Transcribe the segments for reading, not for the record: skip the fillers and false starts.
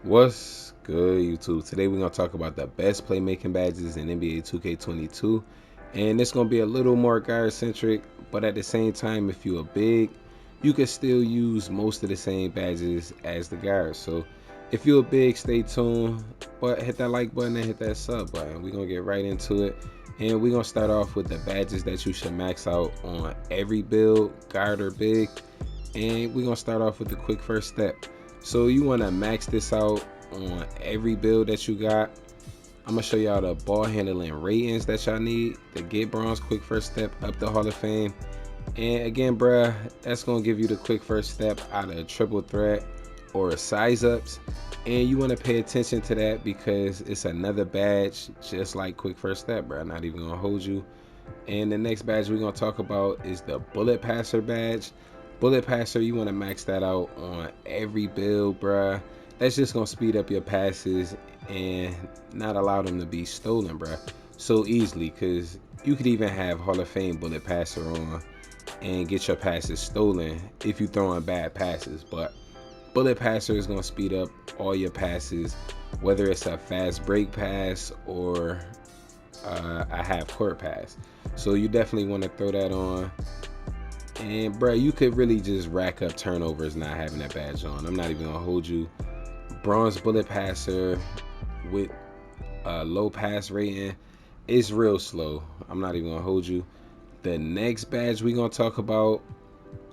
What's good, YouTube? Today we're gonna talk about the best playmaking badges in NBA 2K22, and it's gonna be a little more guard centric, but at the same time, if you're a big, you can still use most of the same badges as the guards. So if you're a big, stay tuned, but hit that like button and hit that sub button. We're gonna get right into it, and we're gonna start off with the badges that you should max out on every build, guard or big, and we're gonna start off with the quick first step. So you want to max this out on every build that you got. I'm gonna show y'all the ball handling ratings that y'all need to get bronze quick first step up the Hall of Fame. And again, bruh, that's gonna give you the quick first step out of triple threat or size ups. And you want to pay attention to that because it's another badge just like quick first step, bruh. Not even gonna hold you. And the next badge we're gonna talk about is the bullet passer badge. Bullet passer, you want to max that out on every build, bruh. That's just gonna speed up your passes and not allow them to be stolen, bruh, so easily. Cause you could even have Hall of Fame bullet passer on and get your passes stolen if you throw in bad passes. But bullet passer is gonna speed up all your passes, whether it's a fast break pass or a half court pass. So you definitely want to throw that on. And bro, you could really just rack up turnovers not having that badge on. I'm not even gonna hold you. Bronze bullet passer with a low pass rating is real slow. I'm not even gonna hold you. The next badge we gonna talk about,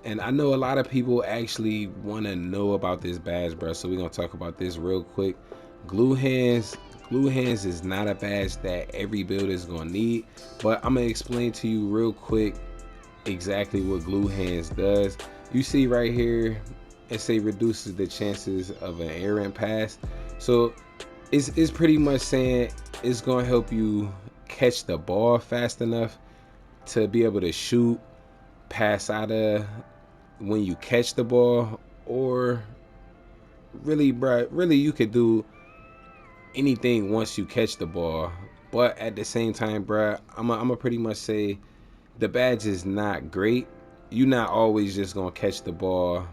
and I know a lot of people actually want to know about this badge, bro. So we're gonna talk about this real quick. Glue hands. Glue hands is not a badge that every builder is gonna need, but I'm gonna explain to you real quick exactly what glue hands does. You see right here, it say reduces the chances of an errant pass. So it's pretty much saying it's gonna help you catch the ball fast enough to be able to shoot, pass out of when you catch the ball, or really, bro, really you could do anything once you catch the ball. But at the same time, bro, I'm a pretty much say the badge is not great. You're not always just gonna catch the ball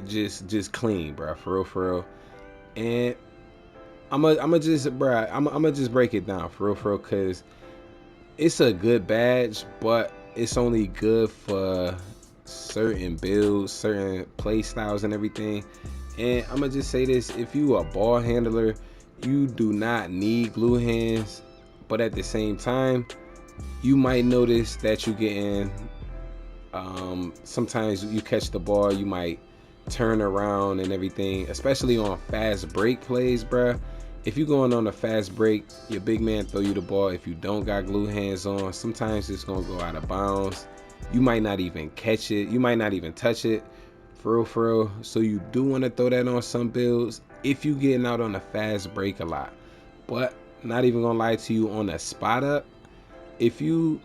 just clean, bro, for real. And I'm just, bro, I'm just break it down for real, cause it's a good badge, but it's only good for certain builds, certain play styles, and everything. And I'm gonna just say this: if you a ball handler, you do not need glue hands, but at the same time, you might notice that you getting sometimes you catch the ball, you might turn around and everything, especially on fast break plays, bruh. If you going on a fast break, your big man throw you the ball. If you don't got glue hands on, sometimes it's gonna go out of bounds. You might not even catch it. You might not even touch it. For real. So you do want to throw that on some builds if you getting out on a fast break a lot. But not even gonna lie to you, on a spot up, if you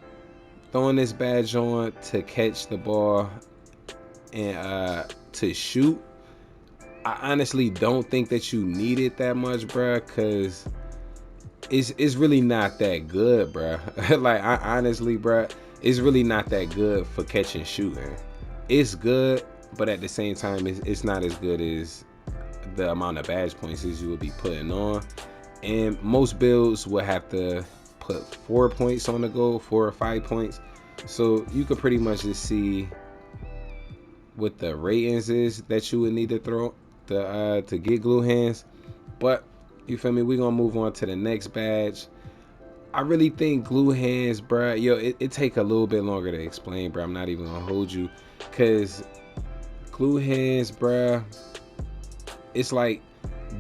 throwing this badge on to catch the ball and to shoot, I honestly don't think that you need it that much, bruh, cause it's really not that good, bruh. Like, I honestly, bruh, it's really not that good for catching shooting. It's good, but at the same time, it's not as good as the amount of badge points as you would be putting on. And most builds will have to put 4 points on the goal, 4 or 5 points. So you could pretty much just see what the ratings is that you would need to throw to get glue hands. But you feel me? We're gonna move on to the next badge. I really think glue hands, bruh. Yo, it take a little bit longer to explain, bruh. I'm not even gonna hold you, cause glue hands, bruh, it's like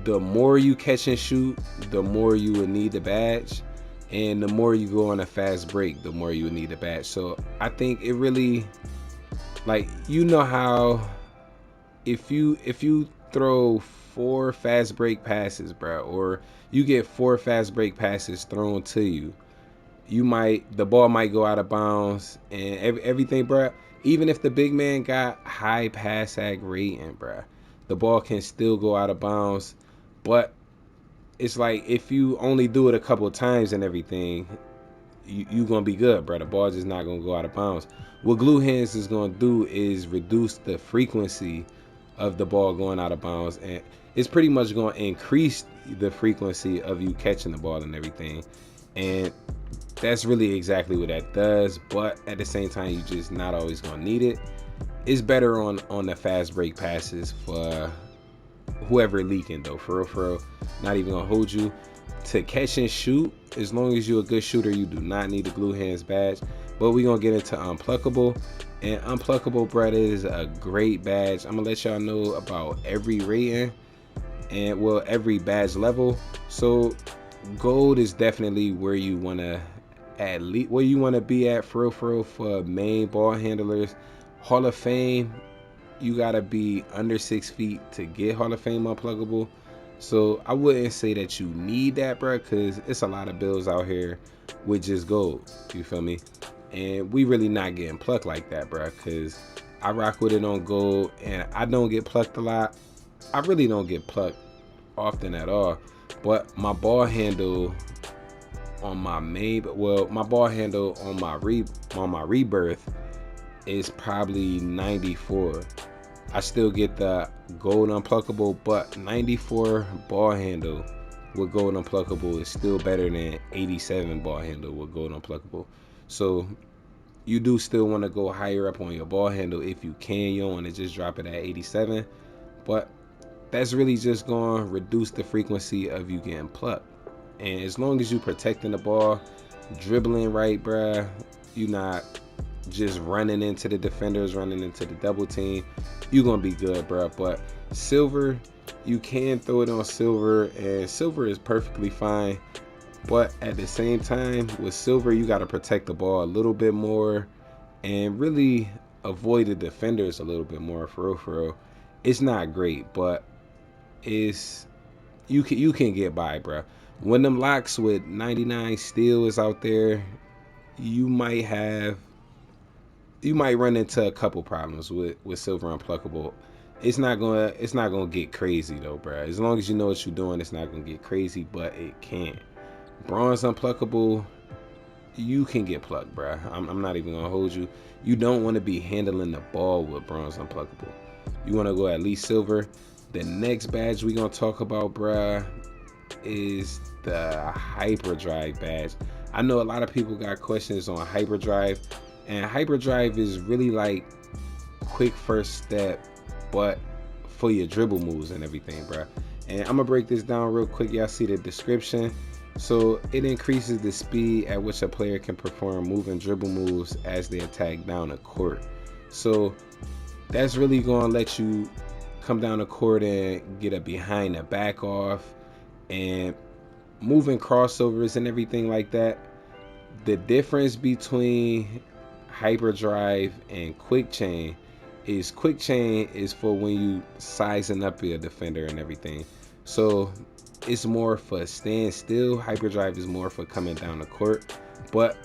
the more you catch and shoot, the more you would need the badge, and the more you go on a fast break, the more you would need the badge. So I think it really, like, you know how if you throw 4 fast break passes, bro, or you get 4 fast break passes thrown to you, the ball might go out of bounds and everything, bro. Even if the big man got high pass ag rating, bro, the ball can still go out of bounds. But it's like if you only do it a couple of times and everything, you gonna be good, bro. The ball just not gonna go out of bounds. What glue hands is gonna do is reduce the frequency of the ball going out of bounds, and it's pretty much going to increase the frequency of you catching the ball and everything. And that's really exactly what that does. But at the same time, you just not always going to need it. It's better on the fast break passes for whoever leaking though. For real, not even gonna hold you to catch and shoot. As long as you're a good shooter, you do not need the glue hands badge. But we gonna get into unpluckable, and unpluckable, bruh, is a great badge. I'm gonna let y'all know about every rating and well, every badge level. So gold is definitely where you wanna at least where you wanna be at for real for main ball handlers. Hall of Fame, you gotta be under 6 feet to get Hall of Fame unpluckable. So I wouldn't say that you need that, bro, because it's a lot of bills out here with just gold. You feel me? And we really not getting plucked like that, bro, because I rock with it on gold and I don't get plucked a lot. I really don't get plucked often at all. But my ball handle on my main, well, my ball handle on my rebirth is probably 94. I still get the gold unpluckable, but 94 ball handle with gold unpluckable is still better than 87 ball handle with gold unpluckable. So you do still want to go higher up on your ball handle if you can. You don't want to just drop it at 87, but that's really just going to reduce the frequency of you getting plucked. And as long as you protecting the ball, dribbling right, bruh, you not just running into the defenders, running into the double team, you're gonna be good, bro. But silver, you can throw it on silver, and silver is perfectly fine. But at the same time, with silver, you got to protect the ball a little bit more and really avoid the defenders a little bit more. For real, it's not great, but it's you can get by, bro. When them locks with 99 steel is out there, you might run into a couple problems with silver unpluckable. It's not gonna get crazy though, bro. As long as you know what you're doing, it's not gonna get crazy, but it can. Bronze unpluckable, you can get plucked, bro. I'm not even gonna hold you. You don't want to be handling the ball with bronze unpluckable. You want to go at least silver. The next badge we gonna talk about, bruh, is the Hyperdrive badge. I know a lot of people got questions on Hyperdrive, and Hyperdrive is really like quick first step, but for your dribble moves and everything, bruh. And I'm gonna break this down real quick. Y'all see the description. So it increases the speed at which a player can perform moving dribble moves as they attack down the court. So that's really gonna let you come down the court and get a behind the back off and moving crossovers and everything like that. The difference between Hyperdrive and Quick Chain is Quick Chain is for when you sizing up your defender and everything. So it's more for stand still. Hyperdrive is more for coming down the court. But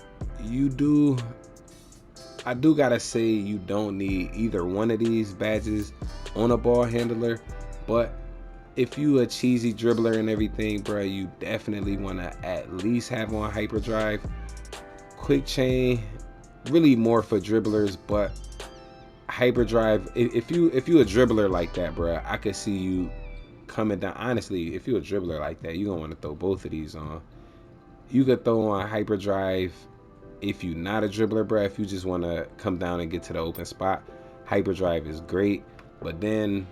I do gotta say, you don't need either one of these badges on a ball handler. But if you a cheesy dribbler and everything, bro, you definitely want to at least have on Hyperdrive. Quick Chain, really more for dribblers, but Hyperdrive, if you a dribbler like that, bro, I could see you coming down. Honestly, if you're a dribbler like that, you're gonna want to throw both of these on. You could throw on Hyperdrive if you're not a dribbler, bro. If you just want to come down and get to the open spot, Hyperdrive is great. But then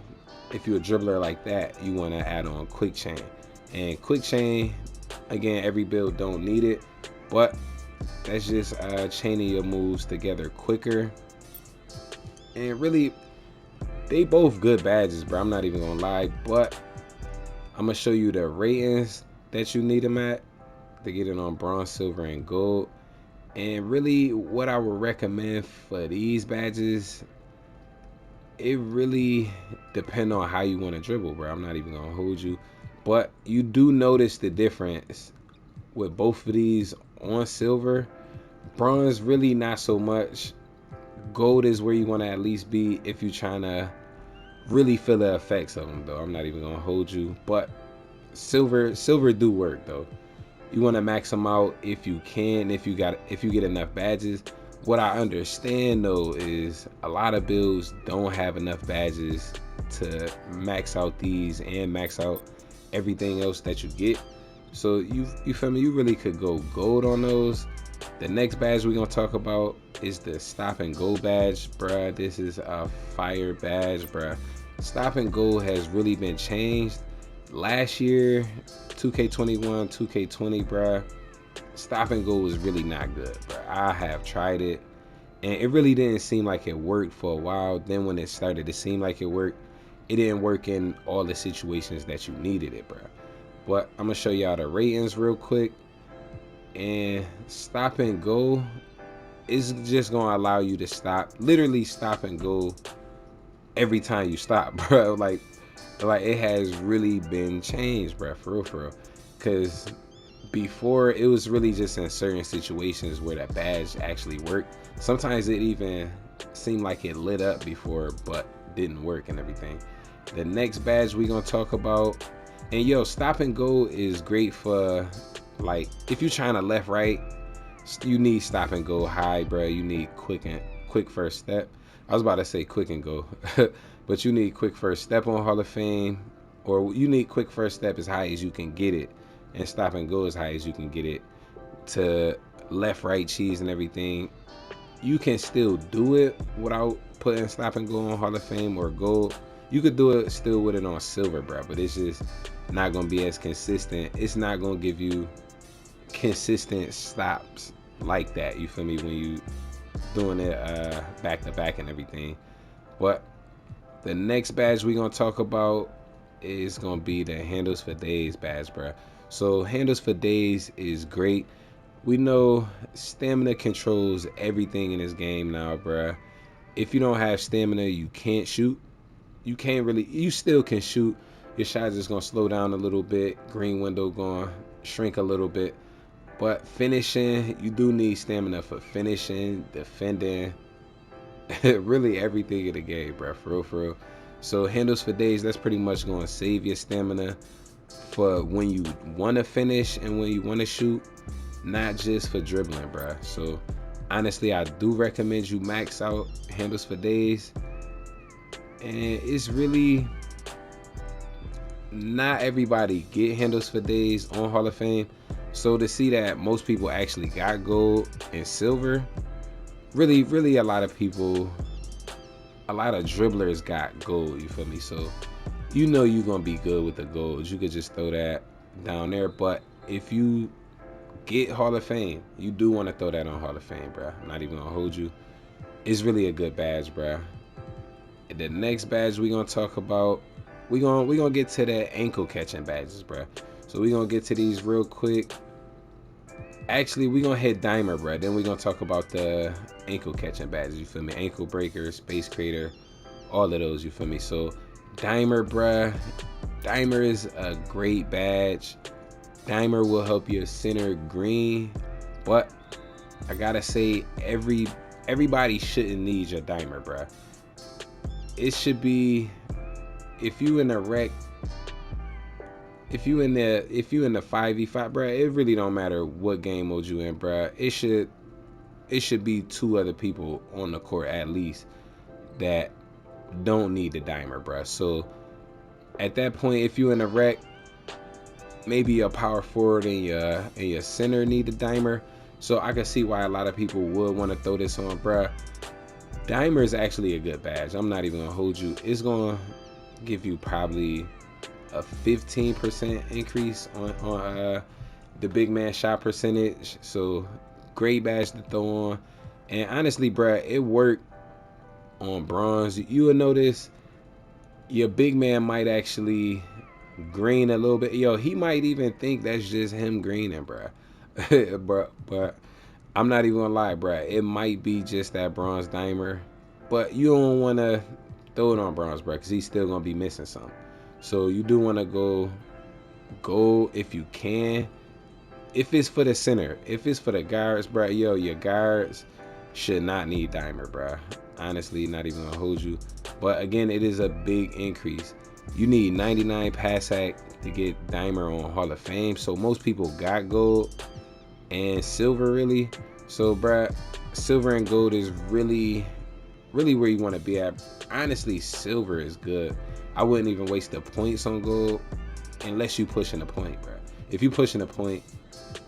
if you're a dribbler like that, you want to add on Quick Chain. And Quick Chain, again, every build don't need it, but that's just chaining your moves together quicker. And really, they both good badges, bro. I'm not even gonna lie, but I'm gonna show you the ratings that you need them at to get it on bronze, silver, and gold. And really, what I would recommend for these badges, it really depends on how you want to dribble, bro. I'm not even gonna hold you, but you do notice the difference with both of these on silver. Bronze, really not so much. Gold is where you want to at least be if you're trying to really feel the effects of them, though. I'm not even gonna hold you, but silver do work though. You want to max them out if you can, if you get enough badges. What I understand though is a lot of builds don't have enough badges to max out these and max out everything else that you get. So you feel me? You really could go gold on those. The next badge we're gonna talk about is the stop and go badge, bruh. This is a fire badge, bruh. Stop and go has really been changed. Last year, 2K21, 2K20, bruh, stop and go was really not good, bruh. I have tried it, and it really didn't seem like it worked for a while. Then when it started to seem like it worked, it didn't work in all the situations that you needed it, bruh. But I'm gonna show y'all the ratings real quick. And stop and go is just gonna allow you to literally stop and go every time you stop, bro. Like it has really been changed, bro, for real. Cause before it was really just in certain situations where that badge actually worked. Sometimes it even seemed like it lit up before, but didn't work and everything. The next badge we gonna talk about, and yo, stop and go is great for, like, if you're trying to left right, you need stop and go high, bro. You need quick first step. I was about to say quick and go, but you need quick first step on Hall of Fame, or you need quick first step as high as you can get it, and stop and go as high as you can get it to left right cheese and everything. You can still do it without putting stop and go on Hall of Fame or gold. You could do it still with it on silver, bro, but it's just not gonna be as consistent. It's not gonna give you consistent stops like that, you feel me, when you doing it back to back and everything. But the next badge we gonna talk about is gonna be the handles for days badge, bruh. So handles for days is great. We know stamina controls everything in this game now, bruh. If you don't have stamina, you can't shoot. You still can shoot. Your shot is just gonna slow down a little bit. Green window gonna shrink a little bit. But finishing, you do need stamina for finishing, defending, really everything in the game, bro. For real. So handles for days, that's pretty much gonna save your stamina for when you want to finish and when you want to shoot, not just for dribbling, bro. So honestly, I do recommend you max out handles for days, and it's really not everybody get handles for days on Hall of Fame. So to see that most people actually got gold and silver, really a lot of dribblers got gold, you feel me? So you know you're gonna be good with the gold. You could just throw that down there. But if you get Hall of Fame, you do want to throw that on Hall of Fame, bro. I'm not even gonna hold you. It's really a good badge, bro. The next badge we gonna talk about, we gonna get to the ankle catching badges, bro. So we gonna get to these real quick. Actually, we gonna hit Dimer, bro. Then we gonna talk about the ankle catching badges, you feel me? Ankle breaker, space creator, all of those, you feel me? So Dimer, bruh. Dimer is a great badge. Dimer will help your center green, but I gotta say, everybody shouldn't need your Dimer, bruh. It should be, if you in a wreck, if you in the 5v5, bruh, it really don't matter what game mode you in, bruh. It should be 2 other people on the court at least that don't need the Dimer, bruh. So at that point, if you in a wreck, maybe a power forward and your center need the Dimer. So I can see why a lot of people would want to throw this on, bruh. Dimer is actually a good badge. I'm not even gonna hold you. It's gonna give you probably a 15% increase on the big man shot percentage. So great badge to throw on. And honestly, bruh, it worked on bronze. You will notice your big man might actually green a little bit. Yo, he might even think that's just him greening, bruh. but I'm not even gonna lie, bruh. It might be just that bronze Dimer, but you don't want to throw it on bronze, bruh, because he's still gonna be missing something. So you do want to go gold if you can. If it's for the center, if it's for the guards, bruh, yo, your guards should not need Dimer, bruh. Honestly, not even gonna hold you. But again, it is a big increase. You need 99 pass hack to get Dimer on Hall of Fame. So most people got gold and silver, really. So, bruh, silver and gold is really where you want to be at. Honestly, silver is good. I wouldn't even waste the points on gold unless you pushing a point, bro. If you pushing a point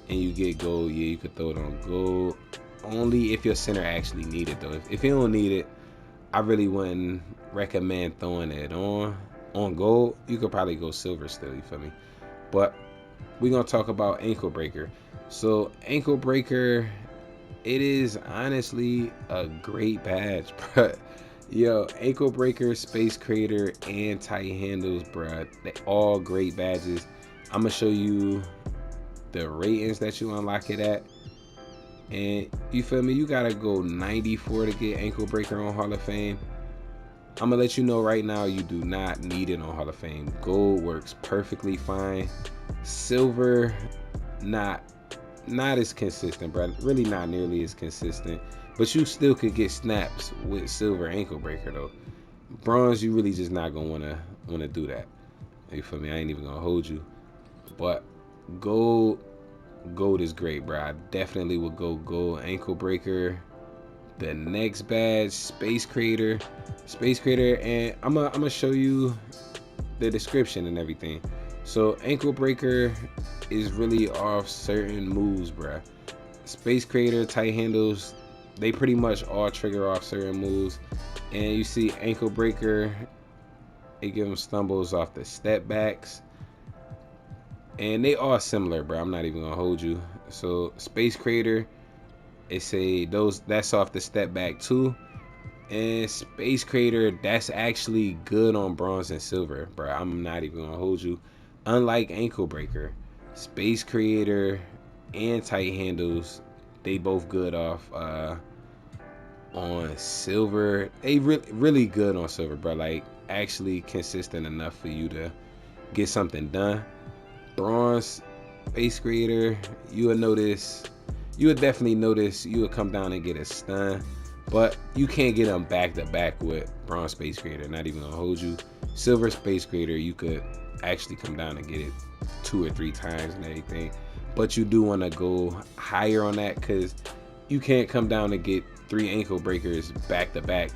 and you get gold, yeah, you could throw it on gold. Only if your center actually need it though. If you don't need it, I really wouldn't recommend throwing it on gold. You could probably go silver still, you feel me? But we're gonna talk about ankle breaker. So ankle breaker, it is honestly a great badge, but yo, ankle breaker, space creator, and tight handles, bruh, they all great badges. I'm gonna show you the ratings that you unlock it at, and you feel me, you gotta go 94 to get ankle breaker on Hall of Fame. I'm gonna let you know right now, you do not need it on Hall of Fame. Gold works perfectly fine. Silver, not as consistent, bro. Really not nearly as consistent. But you still could get snaps with silver ankle breaker though. Bronze, you really just not gonna wanna do that. You feel me? I ain't even gonna hold you. But gold is great, bro. I definitely would go gold ankle breaker. The next badge, space creator, and I'm gonna show you the description and everything. So ankle breaker is really off certain moves, bruh. Space creator, tight handles, they pretty much all trigger off certain moves. And you see ankle breaker, it gives them stumbles off the step backs. And they all similar, bro. I'm not even gonna hold you. So space creator, that's off the step back too. And space creator, that's actually good on bronze and silver, bro. I'm not even gonna hold you. Unlike ankle breaker, space creator and tight handles, they both good off on silver. They really good on silver, bro. Like actually consistent enough for you to get something done. Bronze, space creator, you would definitely notice you would come down and get a stun, but you can't get them back to back with bronze space creator. Not even gonna hold you. Silver space creator, you could actually come down and get it 2 or 3 times and everything, but you do want to go higher on that because you can't come down and get 3 ankle breakers back to back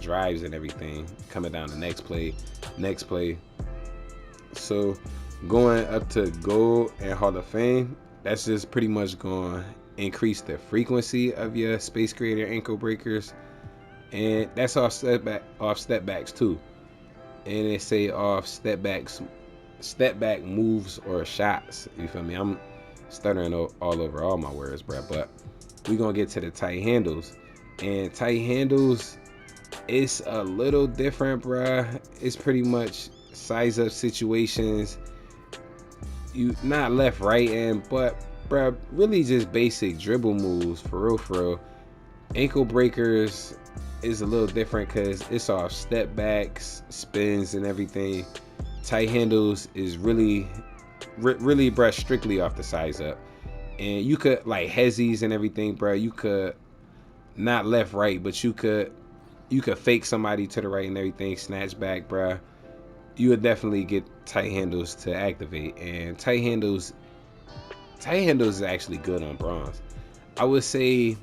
drives and everything coming down the next play. So going up to gold and Hall of Fame, that's just pretty much going to increase the frequency of your space creator ankle breakers, and that's off step backs too. And they say off step back moves or shots. You feel me? I'm stuttering all over all my words, bro. But we gonna get to the tight handles, and tight handles, it's a little different, bro. It's pretty much size up situations. You not left, right, and but bro, really just basic dribble moves for real. Ankle breakers is a little different because it's off step backs, spins, and everything. Tight handles is really bro, strictly off the size up, and you could like hezzies and everything, bro. You could not left, right, but you could fake somebody to the right and everything, snatch back, bro. You would definitely get tight handles to activate, and tight handles is actually good on bronze. I would say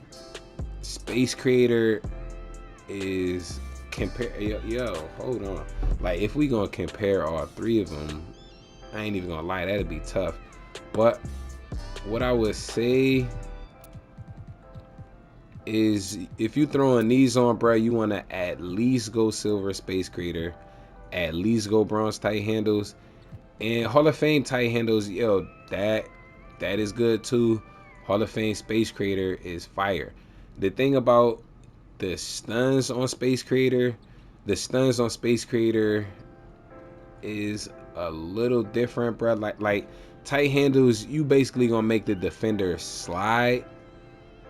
space creator is hold on, like if we gonna compare all 3 of them, I ain't even gonna lie, that'd be tough. But what I would say is if you throwing these on, bro, you want to at least go silver space creator, at least go bronze tight handles, and Hall of Fame tight handles, that is good too. Hall of Fame space creator is fire. The thing about the stuns on space creator is a little different, bro. Like tight handles, you basically gonna make the defender slide.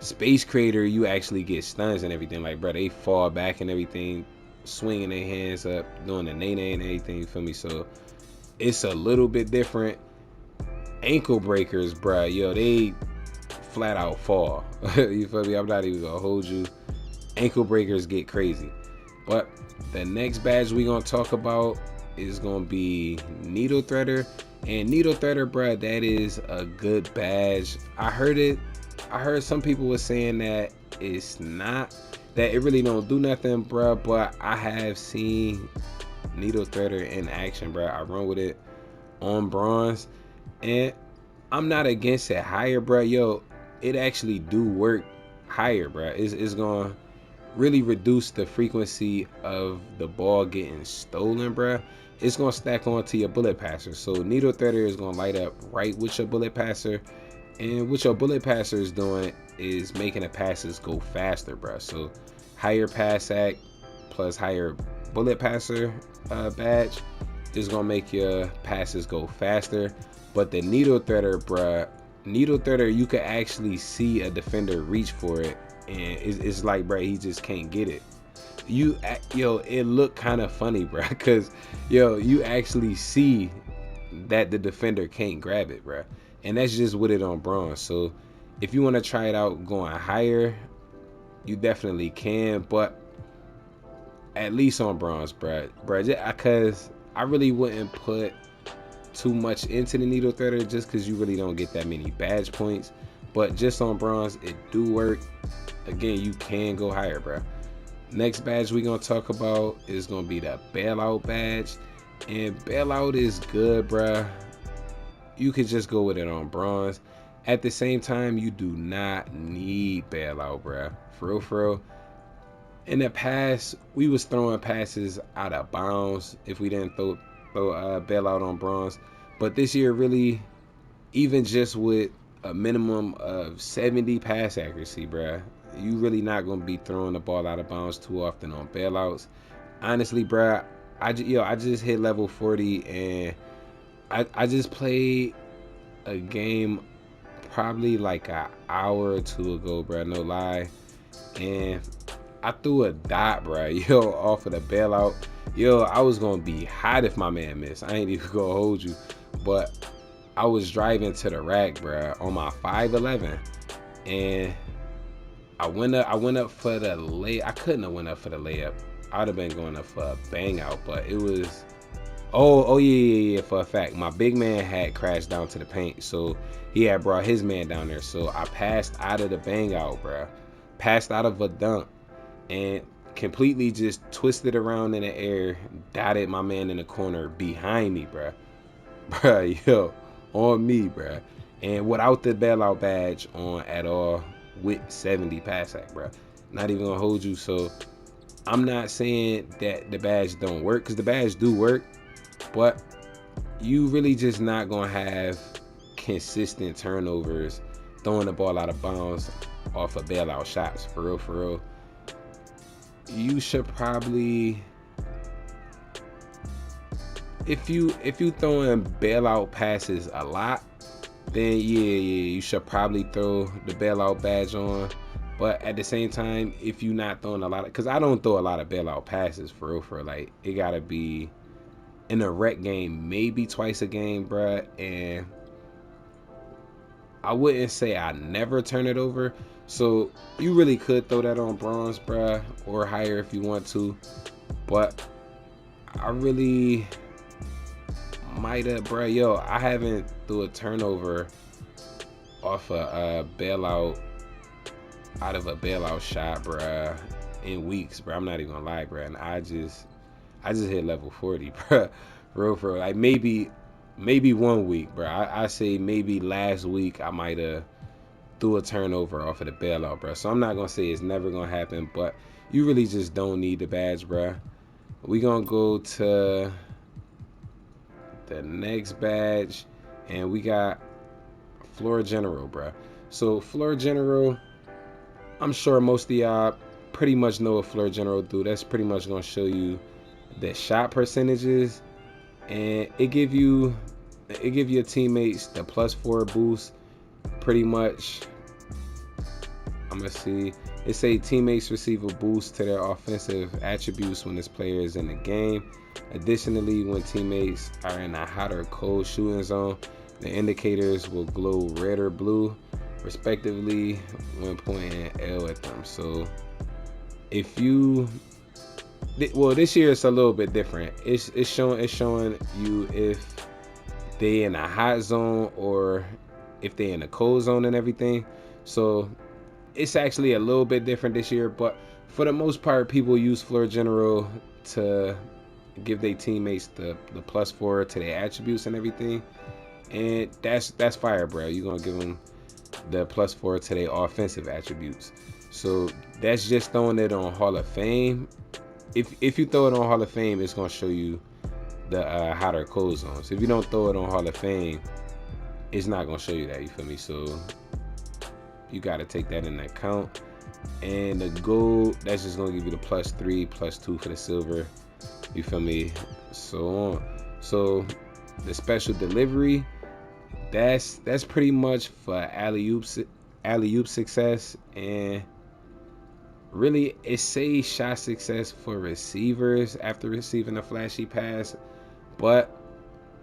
Space creator, you actually get stuns and everything. Like, bro, they fall back and everything, swinging their hands up, doing the nay and everything. You feel me? So it's a little bit different. Ankle breakers, bro, they flat out fall. You feel me? I'm not even gonna hold you. Ankle breakers get crazy. But the next badge we gonna talk about is gonna be needle threader. And needle threader, bro, that is a good badge. I heard some people were saying that it really don't do nothing, bro, but I have seen needle threader in action, bro. I run with it on bronze, and I'm not against it higher, bro. Yo, it actually do work higher, bro. It's gonna really reduce the frequency of the ball getting stolen, bro. It's gonna stack onto your bullet passer. So needle threader is gonna light up right with your bullet passer, and what your bullet passer is doing is making the passes go faster, bro. So higher pass act plus higher bullet passer badge is gonna make your passes go faster. But the needle threader, bruh, needle threader, you could actually see a defender reach for it, and it's like, bruh, he just can't get it. Yo, it looked kind of funny, bruh, because yo, you actually see that the defender can't grab it, bruh, and that's just with it on bronze. So if you want to try it out going higher, you definitely can, but at least on bronze, bruh, because I really wouldn't put too much into the needle threader just because you really don't get that many badge points. But just on bronze, it do work. Again, you can go higher, bro. Next badge we gonna talk about is gonna be the bailout badge, and bailout is good, bruh. You could just go with it on bronze. At the same time, you do not need bailout, bruh. For real. In the past, we was throwing passes out of bounds if we didn't throw bailout on bronze. But this year, really, even just with a minimum of 70 pass accuracy, bruh, you really not gonna be throwing the ball out of bounds too often on bailouts. Honestly, bruh, I just hit level 40, and I just played a game probably like an hour or two ago, bruh, no lie, and I threw a dot, bro. Yo, off of the bailout. Yo, I was gonna be hot if my man missed. I ain't even gonna hold you, but I was driving to the rack, bro, on my 511, and I went up for the lay. I couldn't have went up for the layup. I'd have been going up for a bang out, but it was. Oh yeah. For a fact, my big man had crashed down to the paint, so he had brought his man down there. So I passed out of the bang out, bro. Passed out of a dunk, and completely just twisted around in the air, dotted my man in the corner behind me, bruh, yo, on me, bruh, and without the bailout badge on at all, with 70 pass act, bruh. Not even gonna hold you. So I'm not saying that the badge don't work, because the badge do work, but you really just not gonna have consistent turnovers throwing the ball out of bounds off of bailout shots. For real. You should probably, if you throwing bailout passes a lot, then yeah, you should probably throw the bailout badge on. But at the same time, if you not throwing a lot of, because I don't throw a lot of bailout passes, for real, like, it gotta be in a rec game maybe twice a game, bruh, and I wouldn't say I never turn it over. So you really could throw that on bronze, bruh, or higher if you want to. But I really might have, bruh. Yo, I haven't threw a turnover off a bailout, out of a bailout shot, bruh, in weeks, bruh. I'm not even gonna lie, bruh. And I just hit level 40, bruh. For real. Like maybe 1 week, bruh. I say maybe last week I might have threw a turnover off of the bailout, bruh. So I'm not gonna say it's never gonna happen, but you really just don't need the badge, bruh. We gonna go to the next badge, and we got floor general, bruh. So floor general, I'm sure most of y'all pretty much know what floor general do. That's pretty much gonna show you the shot percentages, and it give your teammates the +4 boost. Pretty much, I'm gonna see. It say teammates receive a boost to their offensive attributes when this player is in the game. Additionally, when teammates are in a hot or cold shooting zone, the indicators will glow red or blue, respectively, when pointing L at them. So, if you, well, this year it's a little bit different. It's showing you if they in a hot zone or if they in a cold zone and everything. So it's actually a little bit different this year, but for the most part, people use floor general to give their teammates the +4 to their attributes and everything. And that's fire, bro. You're gonna give them the +4 to their offensive attributes. So that's just throwing it on Hall of Fame. If you throw it on Hall of Fame, it's gonna show you the hotter code zones. If you don't throw it on Hall of Fame, it's not gonna show you that. You feel me? So you gotta take that into account. And the gold, that's just gonna give you the +3, +2 for the silver. You feel me? So on. So the special delivery, that's pretty much for alley-oop success, and really it says shot success for receivers after receiving a flashy pass, but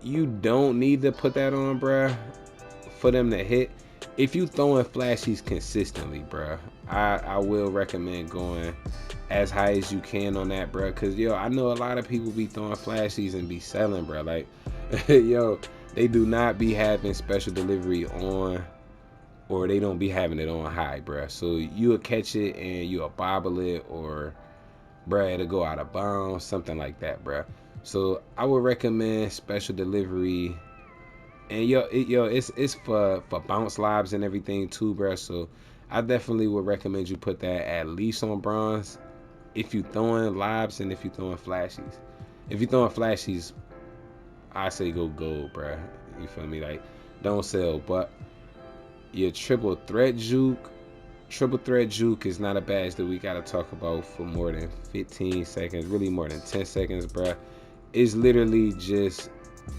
you don't need to put that on, bruh, for them to hit. If you throwing flashies consistently, bruh, I will recommend going as high as you can on that, bruh, because yo, I know a lot of people be throwing flashies and be selling, bruh, like yo, they do not be having special delivery on, or they don't be having it on high, bruh. So you'll catch it and you'll bobble it, or bruh, it'll go out of bounds, something like that, bruh. So I would recommend special delivery. And it's for bounce lobs and everything too, bruh. So I definitely would recommend you put that at least on bronze if you throwing lobs and if you throwing flashies. If you throwing flashies, I say go gold, bruh. You feel me? Like, don't sell. But your triple threat juke is not a badge that we gotta talk about for more than 15 seconds, really more than 10 seconds, bruh. It's literally just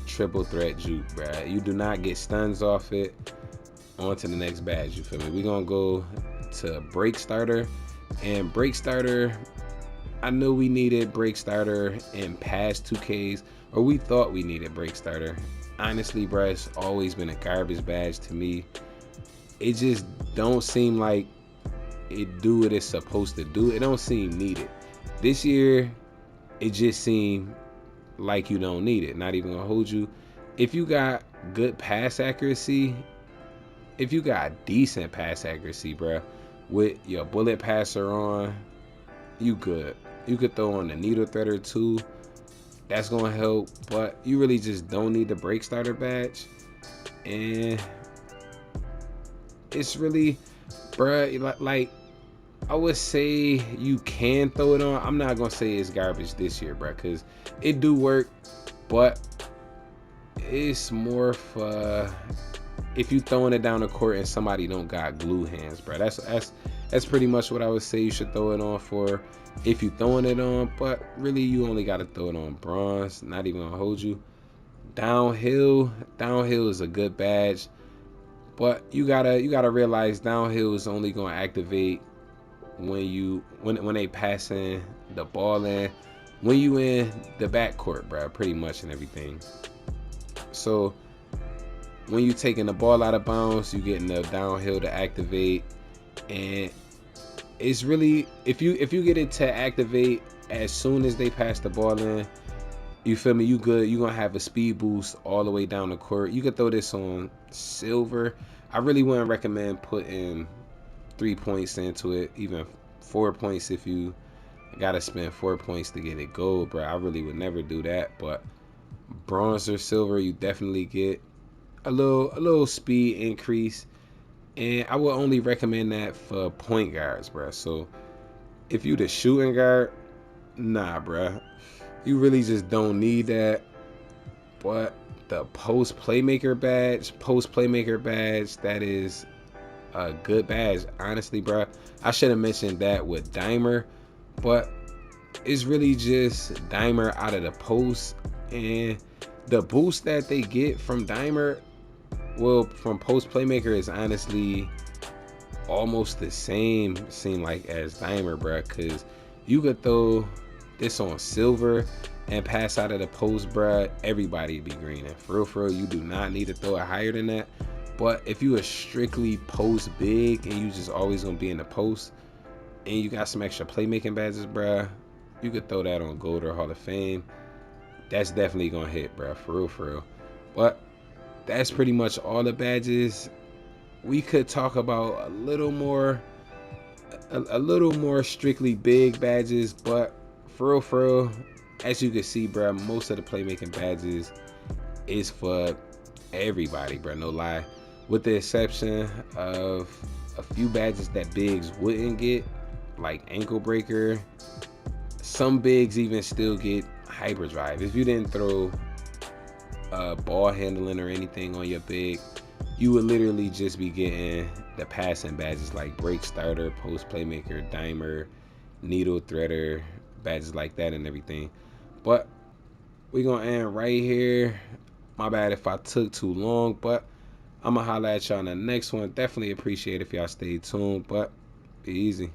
triple threat juke, bruh. You do not get stuns off it. On to the next badge, you feel me? We're gonna go to break starter. And break starter, I know we needed break starter in past 2Ks, or we thought we needed break starter. Honestly, bruh, it's always been a garbage badge to me. It just don't seem like it do what it's supposed to do. It don't seem needed. This year, it just seemed like you don't need it. Not even gonna hold you. If you got good pass accuracy, if you got decent pass accuracy, bruh, with your bullet passer on, you good. You could throw on the needle threader too. That's gonna help, but you really just don't need the break starter badge. And it's really, bruh, like I would say you can throw it on. I'm not gonna say it's garbage this year, bruh, because it do work, but it's more for if you throwing it down the court and somebody don't got glue hands, bruh. That's pretty much what I would say you should throw it on for if you throwing it on. But really, you only gotta throw it on bronze. Not even gonna hold you. Downhill is a good badge, but you gotta realize downhill is only gonna activate when they passing the ball in, when you in the backcourt, bro, pretty much, and everything. So when you taking the ball out of bounds, you getting the downhill to activate. And it's really, if you get it to activate as soon as they pass the ball in, you feel me, you good. You're gonna have a speed boost all the way down the court. You could throw this on silver. I really wouldn't recommend putting 3 points into it, even 4 points. If you gotta spend 4 points to get it gold, bro, I really would never do that. But bronze or silver, you definitely get a little speed increase, and I would only recommend that for point guards, bro. So if you the shooting guard, nah, bro, you really just don't need that. But the post playmaker badge, that is a good badge, honestly, bro. I should have mentioned that with Dimer, but it's really just Dimer out of the post, and the boost that they get from Dimer, well, from post playmaker, is honestly almost the same, seem like, as Dimer, bro. Cause you could throw this on silver and pass out of the post, bro. Everybody be green, and for real, you do not need to throw it higher than that. But if you are strictly post big and you just always gonna be in the post, and you got some extra playmaking badges, bruh, you could throw that on gold or Hall of Fame. That's definitely gonna hit, bruh, for real. But that's pretty much all the badges. We could talk about a little more strictly big badges, but for real, as you can see, bro, most of the playmaking badges is for everybody, bro. No lie, with the exception of a few badges that bigs wouldn't get, like ankle breaker. Some bigs even still get hyperdrive. If you didn't throw ball handling or anything on your big, you would literally just be getting the passing badges like break starter, post playmaker, dimer, needle threader, badges like that and everything. But we're gonna end right here. My bad if I took too long, but I'm gonna holla at y'all on the next one. Definitely appreciate if y'all stay tuned, but be easy.